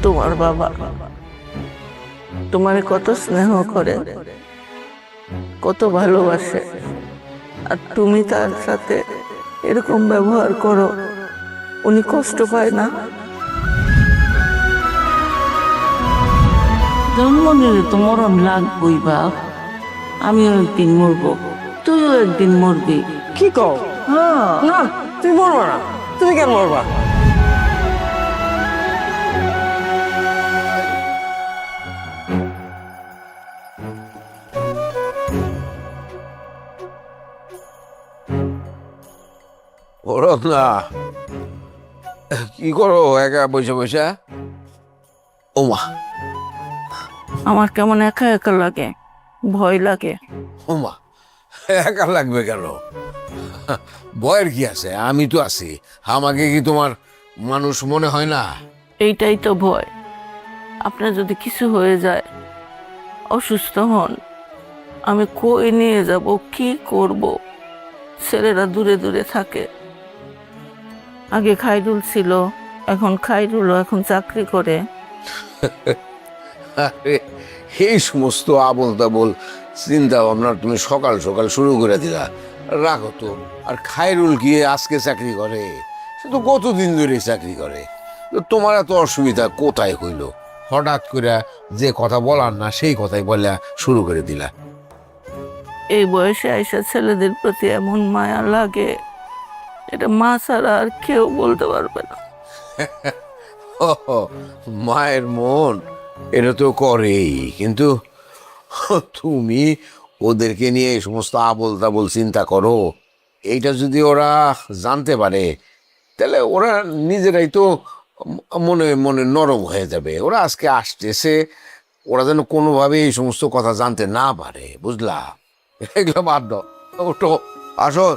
তোমার বাবা তোমারে কত স্নেহ করে, কত ভালোবাসে, আর তুমি তার সাথে এরকম ব্যবহার করো, উনি কষ্ট পায় না? জন্ম নিলে তো মরণ লাগবই বাপ। আমিও একদিন মরবো, তুইও একদিন মরবি। কি কও? হ্যাঁ। না, তুমি মরবা না। তুমি কেন মরবা? ওরা না, কি করো একা বসে বসে? ওমা আমার কেমন একা একা লাগে, ভয় লাগে। ওমা, একা লাগবে কেন? ভয়ের কি আছে? আমি তো আছি। আমাকে কি তোমার মানুষ মনে হয় না? এইটাই তো ভয়, আপনার যদি কিছু হয়ে যায়, অসুস্থ হন, আমি কই নিয়ে যাব, কি করব? ছেলেরা দূরে দূরে থাকে। আগে খাইরুল ছিল, এখন খাইরুলও এখন চাকরি করে। আরে, এই সমস্ত আবল তাবল চিন্তা ভাবনা তুমি সকাল সকাল শুরু করে দিলা। রাখো তো। আর খায়রুল গিয়ে আজকে চাকরি করে? সে তো কতদিন ধরে চাকরি করে। তো তোমার এত অসুবিধা কোথায় হইল? হঠাৎ করে যে কথা বলার না সেই কথাই বলা শুরু করে দিলা। এই বয়সে আইসা ছেলেদের প্রতি এমন মায়া লাগে, এটা মা ছাড়া আর কেউ বলতে পারবে না। মায়ের মন এটা তো করেই, কিন্তু তুমি ওদেরকে নিয়ে এই সমস্ত আবল তাবল চিন্তা করো, এইটা যদি ওরা জানতে পারে তাহলে ওরা নিজেরাই তো মনে মনে নরম হয়ে যাবে। ওরা আজকে আসতেছে, ওরা যেন কোনোভাবে এই সমস্ত কথা জানতে না পারে, বুঝলা? এগুলো বাদ দাও, ওঠো, আসো,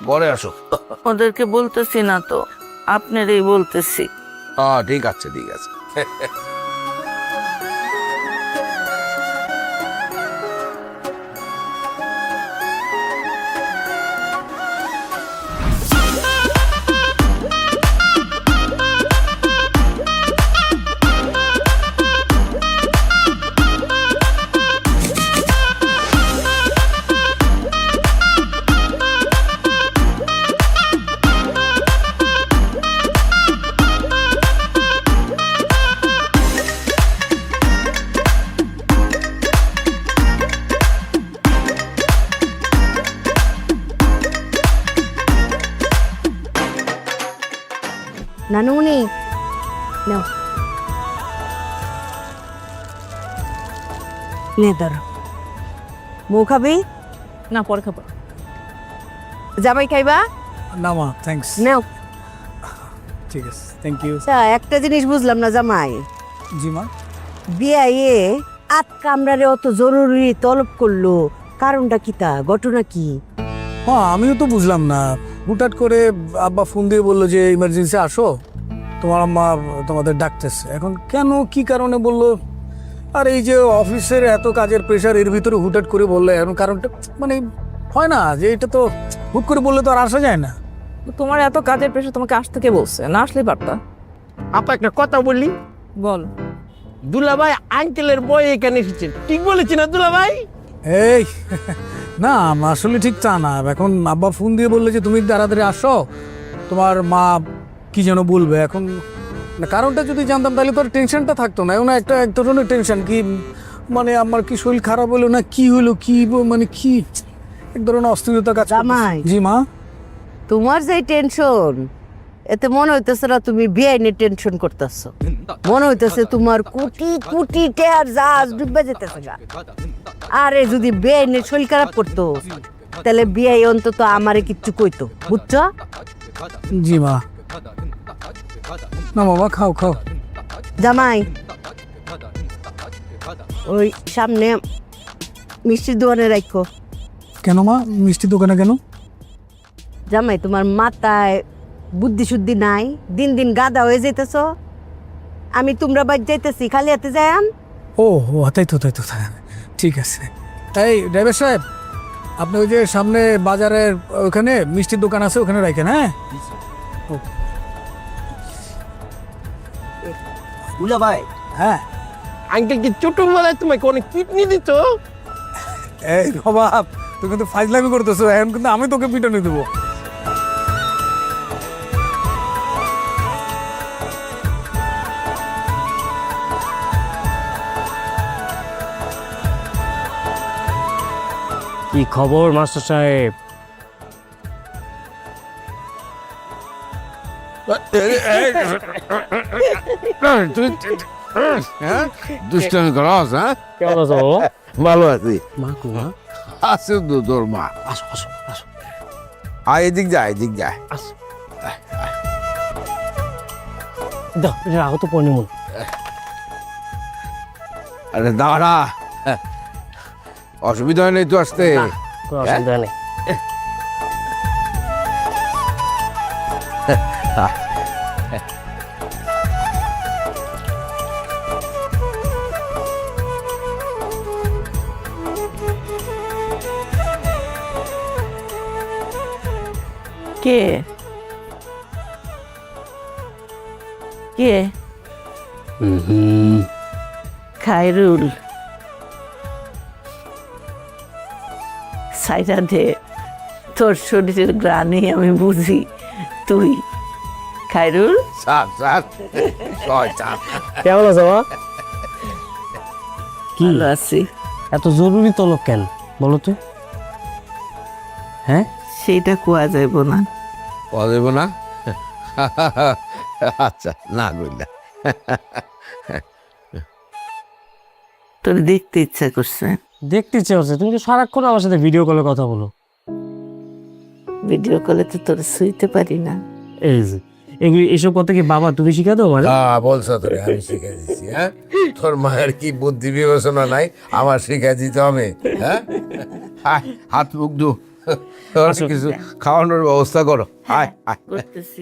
ঘরে আসো। ওদেরকে বলতেছি না তো, আপনারই বলতেছি। হ্যাঁ, ঠিক আছে, ঠিক আছে। নানুমণি নাও, নে ধরো। মৌ খাবি? না, পরে খাবো। জামাই খাইবা? না মা, থ্যাঙ্কস। নাও। ঠিক আছে, থ্যাংক ইউ। আচ্ছা, একটা জিনিস বুঝলাম না জামাই, জি মা। বিয়ে আত কামরারে অত জরুরি তলব করলো, কারণটা কি? তা ঘটনা কি? হ্যাঁ, আমিও তো বুঝলাম না। হুটহাট করে আব্বা ফোন দিয়ে বললো যে ইমার্জেন্সি আসো, তোমার আম্মা তোমাদের ডাকতেছে। এখন কেন, কি কারণে বললো? আর এই যে অফিসের এত কাজের প্রেশার, এর ভিতরে হুটহাট করে বললে, এখন কারণটা মানে হয় না যে এটা তো হুট করে বললে তো আর আসা যায় না। তোমার এত কাজের প্রেশার, তোমাকে আসতে কে বলছে? না আসলেই পারতা। আপা একটা কথা বললি, বল। দুলাভাই আঙ্কেলের বই এখানে এসেছেন, ঠিক বলেছি না দুলাভাই? এই না, আসলে ঠিক তা না। এখন আব্বা ফোন দিয়ে বললে যে তুমি তাড়াতাড়ি আসো, তোমার মা কি যেন বলবে। এখন না, কারণটা যদি জানতাম তাহলে তো আর টেনশনটা থাকতো না। এখন একটা এক ধরনের টেনশন, কি মানে আমার কি শরীর খারাপ হলো না কি হলো, কি মানে কি এক ধরনের অস্থিরতা কাজ করতেছে। জামাই। জি মা। তোমার যে টেনশন, এতে মনে হইতেছে না তুমি বিয়ে নিয়ে টেনশন করতেছো। মনে হইতেছে তোমার কোটি কোটি টাকার জাহাজ ডুবে যেতেছে গা। আরে যদি বিয়ে নিয়ে শরীর খারাপ করতো তাহলে বিয়ে অন্তত আমারে কিচ্ছু কইতো, বুঝছো? জি মা। না বাবা, খাও খাও। জামাই, ওই সামনে মিষ্টির দোকানে রাখো। কেন মা, মিষ্টি দোকানে কেন? জামাই, তোমার মাথায় বুদ্ধি শুদ্ধি নাই, দিন দিন গাদা হয়ে যাইতেছ। আমি তোমরা বাদ যাইতেছি, খালি হাতে যাই। ও তাই তো, তাই তো, ঠিক আছে। এই ড্রাইভার সাহেব, আপনি ওই যে সামনে বাজারের ওখানে মিষ্টির দোকান আছে ওখানে রাখেন, হ্যাঁ? দুলা ভাই হ্যাঁ। আঙ্কেল কি ছোটবেলায় তোমাকে অনেক কিডনি দিত? এই নবাব, তুই কিন্তু ফাইজলামি করতেছো, এখন কিন্তু আমি তোকে পিটনে দেবো। কি খবর মাস্টার সাহেব? তুই দুষ্টামি করস, হ্যাঁ? কেমন আছো বাবা? ভালো আছি। মা কো মা? আছে তো তোর মা। আসো আসো আসো আয়, এদিক যায়, এদিক যায়। আসো। দাও এটা রাখো তো পড়ে মন। আরে দাঁড়া, অসুবিধা হয় নাই তো আসতে? কোনো অসুবিধা নেই। কে কে? খায়রুল, সাইডা দে, তোর শরীরের গ্রানে আমি বুঝি তুই। খায়রুল, সাত সাত ছয় সাত। কেমন আছো মা? কি ভালো আছি। এত জরুরি তলব কেন বলো তো? হ্যাঁ সেইটা কোয়া যাইব না। পাওয়া যাবে না? আচ্ছা, না গইলা। তোর দেখতে ইচ্ছা করছে। দেখতে ইচ্ছে হচ্ছে, তুমি তো সারাক্ষণ আমার সাথে ভিডিও কলে কথা বলো। ভিডিও কলে তো তোর শুইতে পারি না। এই যে এগুলি এইসব কথা কি বাবা তুমি শিখা দাও মানে? বলছো তোরে আমি শিখে দিচ্ছি, হ্যাঁ? তোর মায়ের কি বুদ্ধি বিবেচনা নাই, আমার শিখে দিতে হবে, হ্যাঁ? আয়, হাত মুখ ধু, তোর কিছু খাওয়ানোর ব্যবস্থা করো। আয় আয়। করতেছি।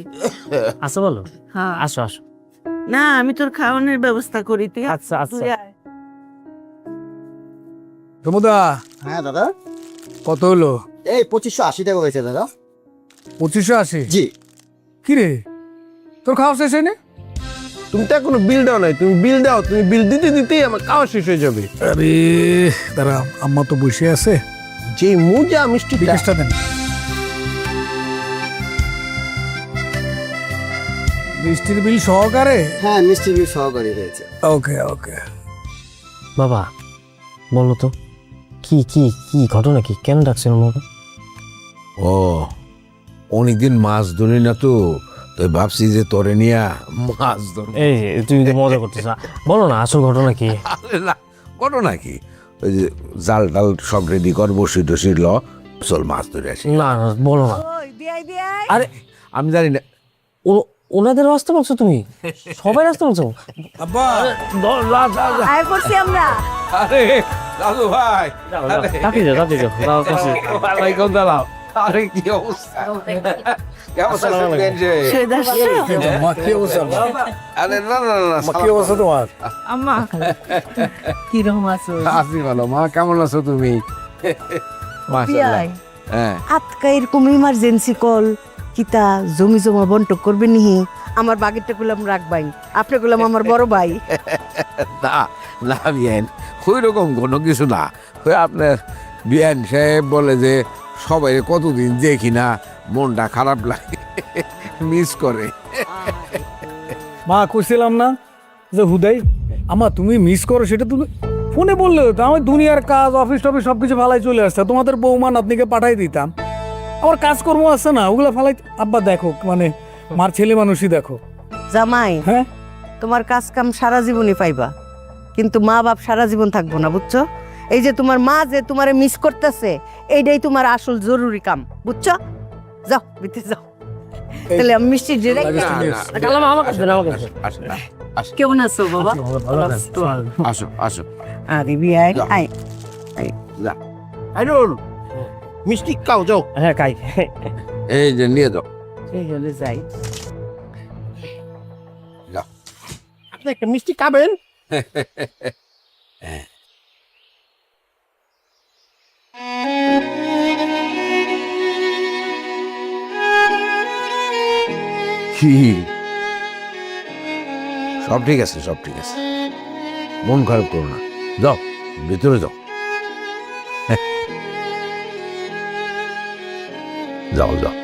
আসো বলো। হ্যাঁ, আসো আসো। না আমি তোর খাওয়ানোর ব্যবস্থা করি, তুই আচ্ছা, আচ্ছা। তুই আয়। প্রমোদা, হ্যাঁ দাদা, কত হলো? এই 2580 টাকা হয়েছে দাদা। 2580? জি। কি রে, তোর খাওয়া শেষ হয়নি? তুমি তো এখনো বিল দাও নাই, তুমি বিল দাও, তুমি বিল দিতে দিতেই আমার খাওয়া শেষ হয়ে যাবে। আরে দাঁড়া, আম্মা তো বসে আছে, যে মুজা মিষ্টি বিকাশটা দেন। মিষ্টির বিল সহকারে? হ্যাঁ, মিষ্টি বিল সহকারী হয়েছে। ওকে ওকে। বাবা বলো তো কি কি কি ঘটনা, কি কেন ডাকছেন বাবা? ও, অনেকদিন মাছ ধরি না তো, তাই ভাবছি যে তোরে নিয়া মাছ ধর। এই যে তুমি তো মজা করতেছ, বলো না আসল ঘটনা কি? আরে না, ঘটনা কি, ওই যে জাল টাল সব রেডি কর, বসি টসি ল, চল মাছ ধরে আসি। না না বলো না। ওই বিয়াই বিয়াই, আরে আমি জানি না। ওনাদের রাস্তা বলছো তুমি? সবাই রাস্তা বলছো? আব্বা, আয় পড়ছি আমরা। আরে দাদু ভাই, কাটি যাও কাটি যাও। ওয়ালাইকুম সালাম। আরে কি অবস্থা, কেমন আছেন গেঞ্জে? সৈয়দ আসছো? মা কি অবস্থা? আরে না না না, মা কি অবস্থা তোমার? আম্মা কিরকম আছো? আছি ভালো। মা কেমন আছো তুমি? মাশাআল্লাহ। বিয়াই, হ্যাঁ, আজকে এরকম ইমার্জেন্সি কল, কিতা জমি জমা বন্টক করবে নিহি, আমার বাগেরটা গুলাম রাখবাই, আপনি গুলাম আমার বড় ভাই। না না বিয়ান, ওই রকম কোনো কিছু না। ওই আপনার বিয়ান সাহেব বলে যে সবাই কতদিন দেখি না, মনটা খারাপ লাগে, মিস করে। মা কইছিলাম না যে হুদাই আমা তুমি মিস করো, সেটা তুমি ফোনে বললে হতো। আমি দুনিয়ার কাজ, অফিস টফিস সবকিছু ফালাই চলে আসছে, তোমাদের বৌমা নাতনিকে পাঠাই দিতাম। আমার কাজকর্ম আছে না, ওগুলো ফালাই। আব্বা দেখো, মানে মার ছেলে মানুষই দেখো। জামাই, হ্যাঁ, তোমার কাজ কাম সারা জীবনই পাইবা, কিন্তু মা বাপ সারা জীবন থাকবো না, বুঝছো? এই যে তোমার মা যে তোমারে মিস করতেছে, এইটাই তোমার আসল জরুরি কাম, বুঝছো? যাও ভিতরে যাও। তাহলে আমি মিষ্টি ডিরেক্ট। না, না, আমার কাছে দেন, আমার কাছে। আসো, আসো, কেমন আছো বাবা? আসো, আসো। আরে বিয়াই, যাও। আয়। যা। আইনুল, মিষ্টি খাও যাও। হ্যাঁ খাই। এই যে নিয়ে যাও, এই হলে যাই। যাও। আপনি একটা মিষ্টি খাবেন? কি? সব ঠিক আছে, সব ঠিক আছে, মন খারাপ করো না, যাও ভিতরে যাও। যাও যাও।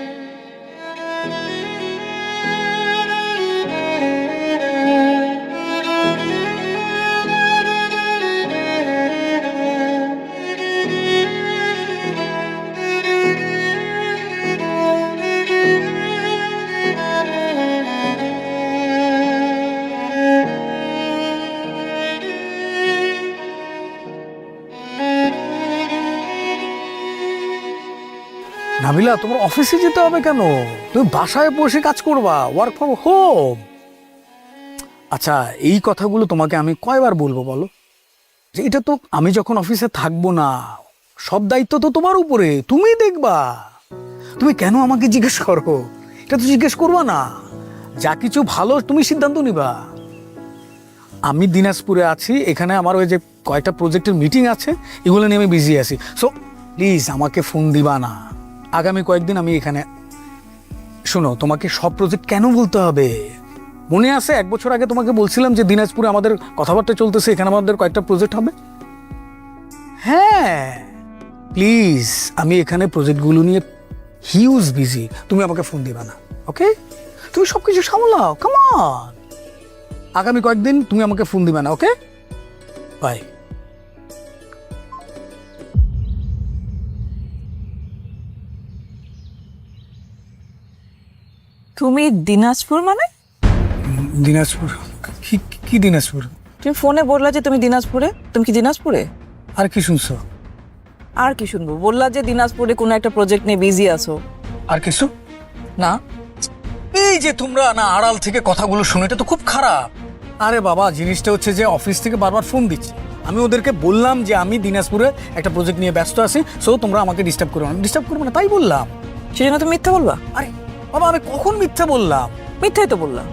নাবিলা, তোমার অফিসে যেতে হবে কেন? তুমি বাসায় বসে কাজ করবা, ওয়ার্ক ফ্রম হোম। আচ্ছা, এই কথাগুলো তোমাকে আমি কয়বার বলবো বলো? যে এটা তো আমি যখন অফিসে থাকবো না, সব দায়িত্ব তো তোমার উপরে, তুমি দেখবা। তুমি কেন আমাকে জিজ্ঞেস করো? এটা তো জিজ্ঞেস করবা না। যা কিছু ভালো তুমি সিদ্ধান্ত নিবা। আমি দিনাজপুরে আছি, এখানে আমার ওই যে কয়েকটা প্রজেক্টের মিটিং আছে, এগুলো নিয়ে আমি বিজি আছি। সো প্লিজ আমাকে ফোন দিবা না। আগামী কয়েকদিন আমি এখানে। শোনো, তোমাকে সব প্রজেক্ট কেন বলতে হবে? মনে আছে 1 বছর আগে তোমাকে বলছিলাম যে দিনাজপুরে আমাদের কথাবার্তা চলতেছে, এখানে আমাদের কয়েকটা প্রজেক্ট হবে। হ্যাঁ প্লিজ, আমি এখানে প্রজেক্টগুলো নিয়ে হিউজ বিজি। তুমি আমাকে ফোন দিবা না, ওকে? তুমি সব কিছু সামলাও, কাম অন। আগামী কয়েকদিন তুমি আমাকে ফোন দিবা না, ওকে? বাই। তুমি দিনাজপুর মানে? দিনাজপুর? কি কি দিনাজপুর? তুমি ফোনে বললা যে তুমি দিনাজপুরে। তুমি কি দিনাজপুরে? আর কি শুনছো? আর কি শুনবো? বললা যে দিনাজপুরে কোনো একটা প্রজেক্ট নিয়ে বিজি আছো। আর কিছু না? এই যে তোমরা না আড়াল থেকে কথাগুলো শুনে, এটা তো খুব খারাপ। আরে বাবা, জিনিসটা হচ্ছে যে অফিস থেকে বারবার ফোন দিচ্ছে। আমি ওদেরকে বললাম যে আমি দিনাজপুরে একটা প্রজেক্ট নিয়ে ব্যস্ত আছি, সো তোমরা আমাকে ডিস্টার্ব করো না। ডিস্টার্ব করবো না তাই বললাম। সেজন্য তুমি মিথ্যা বলবা? আরে বাবা, আমি কখন মিথ্যা বললাম? মিথ্যাই তো বললাম।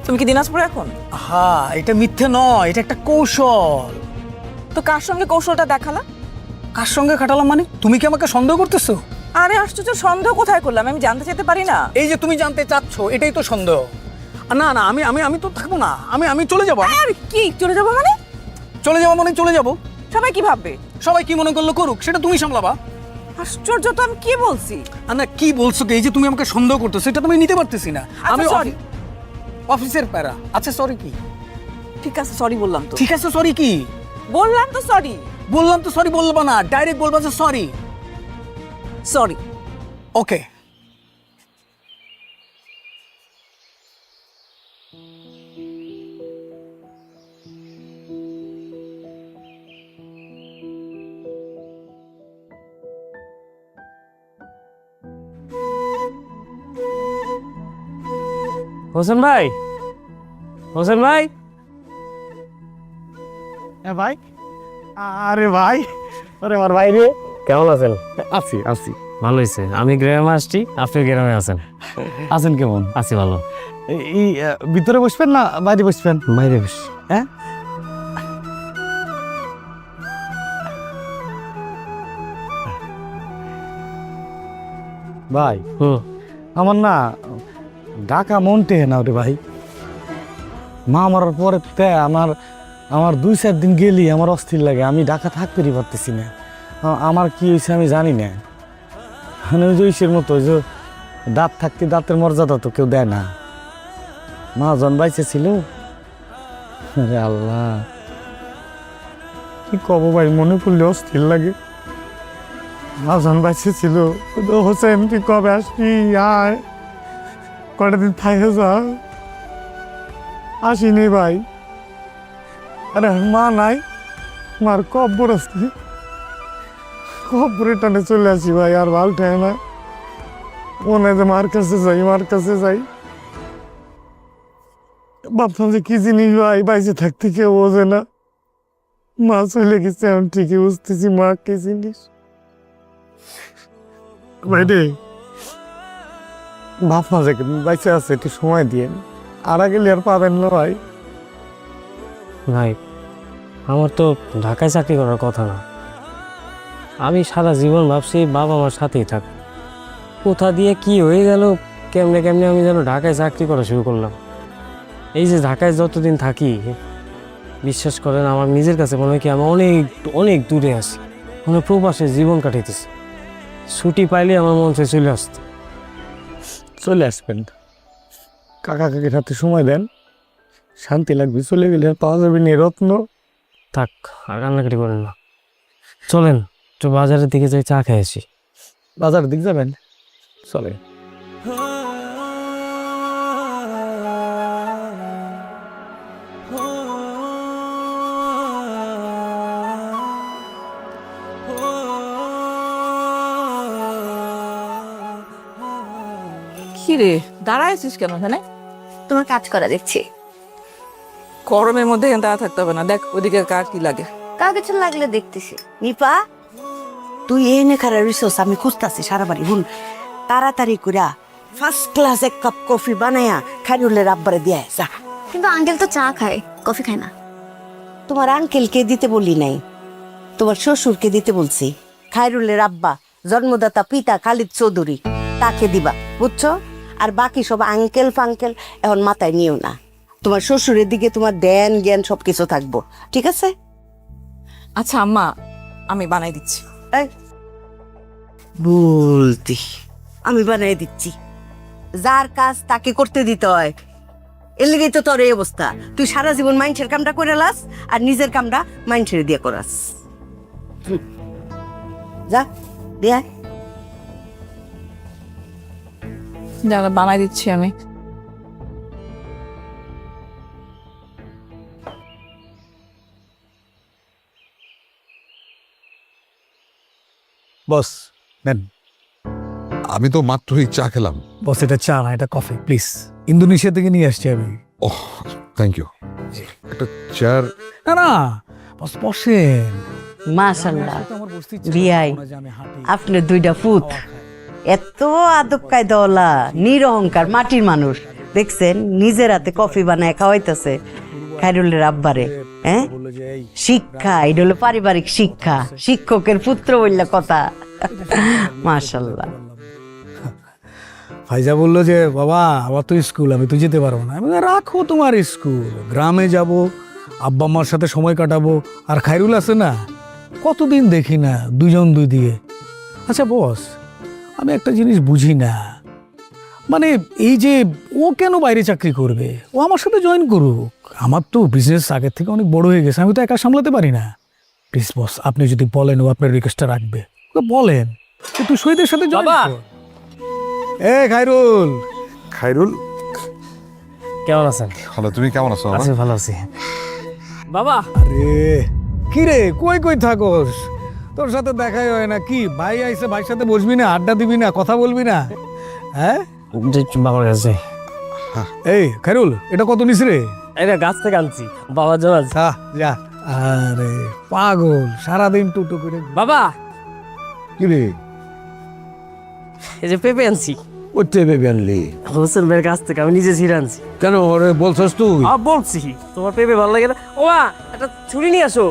তুমি কি দিনাজপুরে এখন? হ্যাঁ, এটা মিথ্যে নয়, এটা একটা কৌশল। তো কার সঙ্গে কৌশলটা দেখালা? কার সঙ্গে খাটালাম মানে? তুমি কি আমাকে সন্দেহ করতেছো? আরে আশ্চর্য, সন্দেহ কোথায় করলাম? আমি জানতে চাইতে পারি না? এই যে তুমি জানতে চাচ্ছ, এটাই তো সন্দেহ। না না, আমি আমি আমি তো থাকবো না, আমি চলে যাবো। আরে কি চলে যাবো মানে? চলে যাবো মানে চলে যাবো। সবাই কি ভাববে? সবাই কি মনে করলো করুক, সেটা তুমি সামলাবা। আশ্চর্য, তো আমি কি বলছি? আর না, কি বলছো কি? এই যে তুমি আমাকে সন্দেহ করতেছো, এটা তুমি নিতে পারতেছি না। আমি সরি। অফিসের প্যারা। আচ্ছা সরি কি? ঠিক আছে, সরি বললাম তো। ঠিক আছে, সরি কি? বললাম তো সরি। বললাম তো সরি বলবা না, ডাইরেক্ট বলবা যে সরি। সরি। ওকে। হোসেন ভাই, হোসেন ভাই। হ্যাঁ ভাই। আরে ভাই, আরে আমার ভাই রে। কেমন আছেন? আছি আছি। ভালো হয়েছে, আমি গ্রামে আসছি, আপনি গ্রামে আছেন। আছেন কেমন? আছি ভালো। এই ভিতরে বসবেন না বাইরে বসবেন? বাইরে বেশ। হ্যাঁ, ভাই আমার না ঢাকা মন টেহে না রে ভাই। মা মরার পরে আমার আমার 2-4 দিন গেলি আমার অস্থির লাগে। আমি ঢাকা থাকতেই পারতেছি না। আমার কি হয়েছে আমি জানি না। মানে ওই জৈশের মতো যে দাঁত থাকতে দাঁতের মর্যাদা তো কেউ দেয় না। মা জন্মাইছে ছিল। আরে আল্লাহ, কি কব ভাই, মনে পড়লে অস্থির লাগে। মা জন্মাইছে ছিল। হোসেন তুই কবে আসবি? আয়, কটা দিন থাকে যা। আসিনি ভাই। আরে মা নাই, মার কব্বর আসছি, কব্বরে টানে চলে আসি ভাই। আর ভাল ঠায় না, মনে হয় যে মার কাছে যাই, মার কাছে যাই। ভাবতাম যে কি জিনিস ভাই, বাইসে থাকতে কেউ বোঝে না। মা চলে গেছে, এখন ঠিকই বুঝতেছি মা কি জিনিস। ভাই রে, বাপ মা যে বাইসে আছে, একটু সময় দিয়ে। আর গেলে আর পাবেন না ভাই। ভাই, আমার তো ঢাকায় চাকরি করার কথা না। আমি সারা জীবন ভাবছি বাবা আমার সাথেই থাক। কোথা দিয়ে কি হয়ে গেল কেমনে কেমনে আমি যেন ঢাকায় চাকরি করা শুরু করলাম। এই যে ঢাকায় যতদিন থাকি, বিশ্বাস করেন আমার নিজের কাছে মনে হয় কি আমি অনেক অনেক দূরে আছি, মানে প্রবাসে জীবন কাটাইতেছি। ছুটি পাইলে আমার মন চাই চলে আসতে। চলে আসবেন, কাকা কাকির হাতে সময় দেন, শান্তি লাগবে। চলে গেলে আর পাওয়া যাবে না এই রত্ন। থাক, আর কান্নাকাটি করেন না, চলেন একটু বাজারের দিকে যাই, চা খেয়ে আসি। বাজারের দিক যাবেন? চলে। কি রে, দাঁড়ায় আছিস কেন এখানে? তোমার কাজ করা দেখছি। গরমের মধ্যে এখানে দাঁড়া থাকতে হবে না, দেখ ওইদিকে কার কি লাগে। কার কিছু লাগলে দেখতেছি। নিপা, তুই এনে খারা রিসোর্স আমি খুঁজতাছি সারা বাড়ি। হুন, তাড়াতাড়ি কইরা ফার্স্ট ক্লাস এক কাপ কফি বানায়া খাইরুলের আব্বারে দিয়ে যা। কিন্তু আঙ্কেল তো চা খায়, কফি খায় না। তোমার আঙ্কেলকে দিতে বলি নাই, তোমার শ্বশুরকে দিতে বলছি। খাইরুলের আব্বা, জন্মদাতা পিতা খালিদ চৌধুরী, তাকে দিবা, বুঝছো? আর বাকি সব আঙ্কেল ফাঙ্কেল এখন মাথায় নিও না। তোমার শ্বশুরের দিকে তোমার ধ্যান জ্ঞান সবকিছু থাকবো, ঠিক আছে? আচ্ছা আম্মা, আমি বানাই দিচ্ছি। এই বলতি আমি বানাই দিচ্ছি, যার কাজ তাকে করতে দিতে হয়। এর লেগেই তো তোর এই অবস্থা। তুই সারা জীবন মাইন্ডের কামটা করে লাস আর নিজের কামটা মাইন্ডের দিয়ে করাস। যা দিয়া যারা বানাই দিচ্ছি আমি। বস নেন। আমি তো মাত্রই চা খেলাম। বস এটা চা না, এটা কফি প্লিজ। ইন্দোনেশিয়া থেকে নিয়ে আসছি আমি। ওহ, থ্যাংক ইউ। একটা চেয়ার। না না বস বসেন। মাশাআল্লাহ, আমার বসতে ইচ্ছে বিয়াই, করে না যে আমি হাঁটি। আপনার দুইটা ফুট, এত আদব কায়দাওয়ালা, নিরহংকার মাটির মানুষ। দেখছেন নিজের হাতে কফি বানায় খাওয়াইতেছে খাইরুলের আব্বারে। হ্যাঁ, বললো যে এই শিক্ষা, এটা হলো পারিবারিক শিক্ষা। শিক্ষকের পুত্র বললে কথা। মাশাআল্লাহ। ফাইজা বললো যে বাবা আবার তো স্কুল, আমি তো যেতে পারবো না। আমি বললাম, রাখো তোমার স্কুল, গ্রামে যাব, আব্বা আম্মার সাথে সময় কাটাবো। আর খাইরুল আছে না, কতদিন দেখি না, দুজন দুই দিকে। আচ্ছা বস, আমি একটা জিনিস বুঝি না, মানে এই যে ও কেন বাইরে চাকরি করবে? ও আমার সাথে জয়েন করুক। আমার তো বিজনেস আগের থেকে অনেক বড় হয়ে গেছে, আমি তো একা সামলাতে পারি না। প্লিজ বস, আপনি যদি বলেন ও আপনার রিকোয়েস্টটা রাখবে, ওকে বলেন যে তুই শহীদের সাথে জয়েন বাবা! কর। এ খাইরুল, খাইরুল, কেমন আছেন? ভালো। তুমি কেমন আছো? আছি, ভালো আছি। বাবা, আরে কি রে, কই কই থাকোস? তোর সাথে দেখাই হয় না। কি ভাই আইছে, ভাইয়ের সাথে বসবি না, আড্ডা দিবি না, কথা বলবি না? হ্যাঁ বাবার কাছে এই খাইরুল, এটা কত নিস রে? এটা গাছ থেকে আনছি বাবার জন্য আনছি। যা। আরে পাগল, সারাদিন টুটু করে। বাবা, কি রে, এই যে পেঁপে আনছি করতে ভেবে আনলি? হোসেন ভাইয়ের কাছ থেকে, আমি নিজে ছিঁড়ে আনছি। কেন ওরে বলছস তুই? বলছি তোমার পেঁপে ভালো লাগে না। ও মা, একটা ছুরি নিয়ে আসো।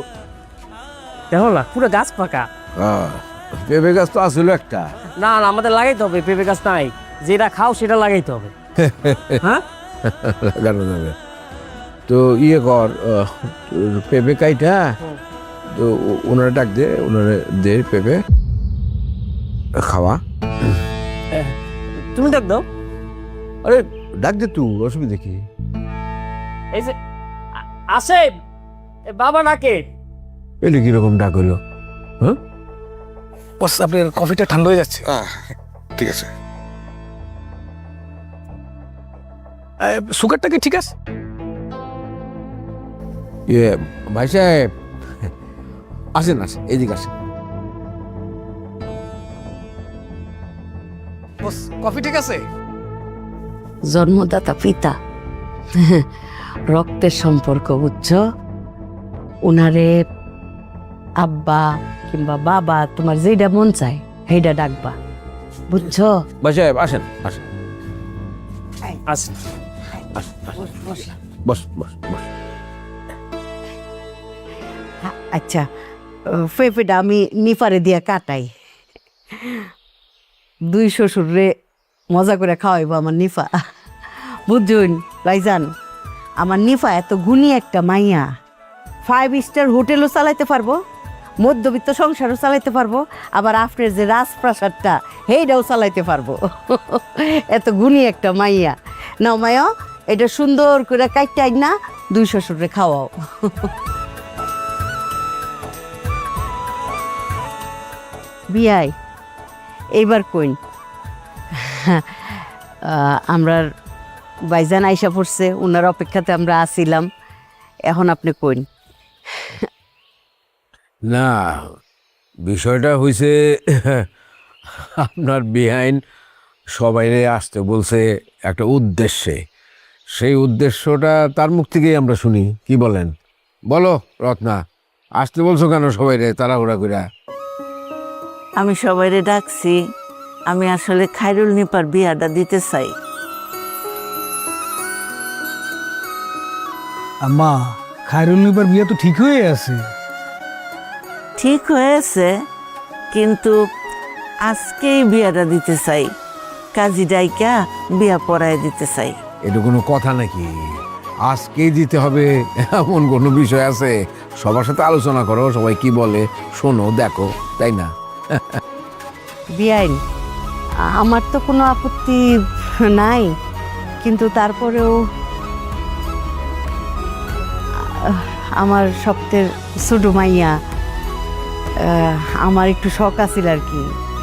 দেখো না, পুরো গাছ পাকা। পেঁপে গাছ তো আসলে একটা। না না, আমাদের লাগাইতে হবে, পেঁপে গাছ নাই। যেটা খাও সেটা লাগাইতে হবে। হ্যাঁ, লাগানো যাবে তো। ইয়ে কর, পেঁপে কাইটা তো ওনারা ডাক দে, ওনারা দে পেঁপে খাওয়া। তুমি দেখ দাও। আরে ডাক দে তুই, অসুবিধা কি? এই যে আসে বাবা নাকে। এলে কিরকম ডাক হলো? হ্যাঁ বস, আপনার কফিটা ঠান্ডা হয়ে যাচ্ছে। ঠিক আছে। সুগারটা কি ঠিক আছে? ইয়ে ভাই সাহেব, আসেন আসেন, এদিকে আসেন। বস কফি ঠিক আছে? জন্মদাতা পিতা, রক্তের সম্পর্ক, বুঝছো? উনারে আব্বা কিংবা বাবা, তোমার যেটা মন চায় সেইটা ডাকবা, বুঝছো? ভাই সাহেব আসেন আসেন আসেন। বস বস বস। আচ্ছা, পেঁপেটা আমি নিপারে দিয়া কাটাই। দুই শ্বশুরে মজা করে খাওয়াইবো আমার নিফা। বুঝুন ভাইজান, আমার নিফা এত গুণী একটা মাইয়া, 5 স্টার হোটেলও চালাইতে পারবো, মধ্যবিত্ত সংসারও চালাইতে পারবো, আবার আপনার যে রাজপ্রাসাদটা সেইটাও চালাইতে পারবো। এত গুণী একটা মাইয়া। নাও মায়া, এটা সুন্দর করে কাইটাই না 2 শ্বশুরে খাওয়াও। বিয়াই এইবার কইন, আমরা ভাইজান আইসা পড়ছে, ওনার অপেক্ষাতে আমরা আসিলাম, এখন আপনি কইন। না, বিষয়টা হয়েছে আপনার বিহাইন সবাইরে আসতে বলছে একটা উদ্দেশ্যে। সেই উদ্দেশ্যটা তার মুখ থেকেই আমরা শুনি। কি বলেন? বলো রত্না, আসতে বলছো কেন সবাইরে তাড়াহুড়া কইরা? আমি সবাইরে ডাকছি, আমি আসলে খায়রুল নিপার বিয়াটা দিতে চাই। আম্মা, খায়রুল নিপার বিয়ে তো ঠিক হয়ে আছে। ঠিক হয়েছে, কিন্তু আজকেই বিয়াটা দিতে চাই, কাজী ডাইকা বিয়া পড়ায় দিতে চাই। এটা কোনো কথা নাকি? আজকেই দিতে হবে এমন কোনো বিষয় আছে? সবার সাথে আলোচনা করো, সবাই কি বলে শোনো, দেখো, তাই না? বিয়াইন, আমার তো কোনো আপত্তি নাই, কিন্তু তারপরেও আমার সপ্তের ছোট মাইয়া, আমার একটু শখ আছিল আর কি,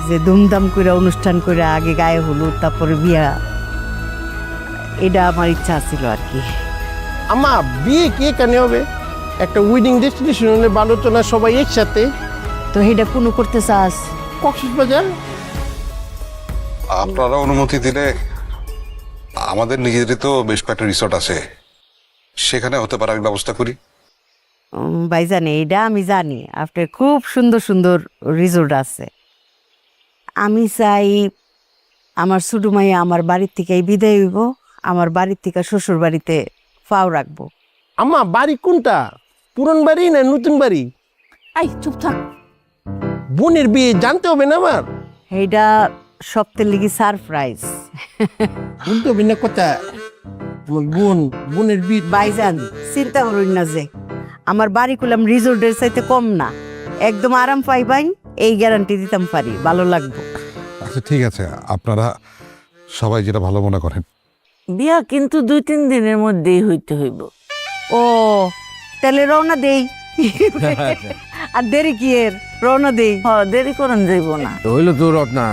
যে ধুমধাম করে অনুষ্ঠান করে আগে গায়ে হলুদ তারপরে বিয়া, এটা আমার ইচ্ছা ছিল আর কি। আমা, বিয়ে কে কেন হবে? একটা উইডিং ডেস্টিনেশন হলে ভালো তো না, সবাই একসাথে। তো এটা কোনো করতে চাস? কক্সবাজার। আপনারা অনুমতি দিলে আমাদের নিজেদেরই তো বেশ কয়েকটা রিসোর্ট আছে, সেখানে হতে পারে আমি ব্যবস্থা করি। ভাইজান, এইটা আমি জানি আপনার খুব সুন্দর সুন্দর রিসোর্ট আছে। আমি চাই আমার ছোট মাইয়া আমার বাড়ির থেকে বিদায় হইব, আমার বাড়ির থেকে শ্বশুর বাড়িতে পাও রাখবো। আমা, বাড়ি কোনটা? পুরন বাড়ি না নতুন বাড়ি? আই চুপ থাক, বোনের বিয়ে জানতে হবে না আমার? এইটা সপ্তাহের লিগে সারপ্রাইজ। বলতে হবে না কথা। আমার বোনের বিয়ে। ভাইজান, চিন্তা করুন না, যে আমার বাড়ি করলাম রিসোর্টের চাইতে কম না, একদম আরাম পাইবাই, এই গ্যারান্টি দিতাম পারি, ভালো লাগবে। আচ্ছা ঠিক আছে, আপনারা সবাই যেটা ভালো মনে করেন। বিয়া কিন্তু 2-3 দিনের মধ্যেই হইতে হইব। ও তাহলে রওনা দেই। আর দেরি কি এর, রওনা দেই। দেরি করেন যাইব না। হইল তো রত্না,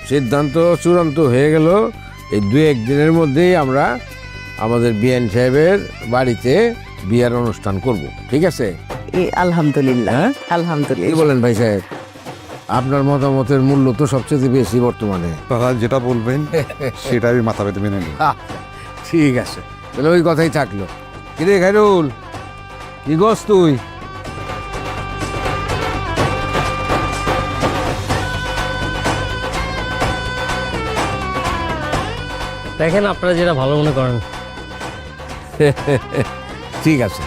সিদ্ধান্ত চূড়ান্ত হয়ে গেল। এই 2-1 দিনের মধ্যেই আমরা আমাদের বিএন সাহেবের বাড়িতে বিয়ার অনুষ্ঠান করব, ঠিক আছে? আলহামদুলিল্লাহ, হ্যাঁ? কি আলহামদুলিল্লাহ। বলেন ভাই সাহেব? আপনার মতামতের মূল্য তো সবচেয়ে বেশি বর্তমানে। আপনারা যেটা বলবেন সেটা আমি মাথা পেতে মেনে নিই। ঠিক আছে, তাহলে ওই কথাই থাকলো। কিরে খায়রুল, কি গোস তুই? দেখেন আপনারা যেটা ভালো মনে করেন। ঠিক আছে।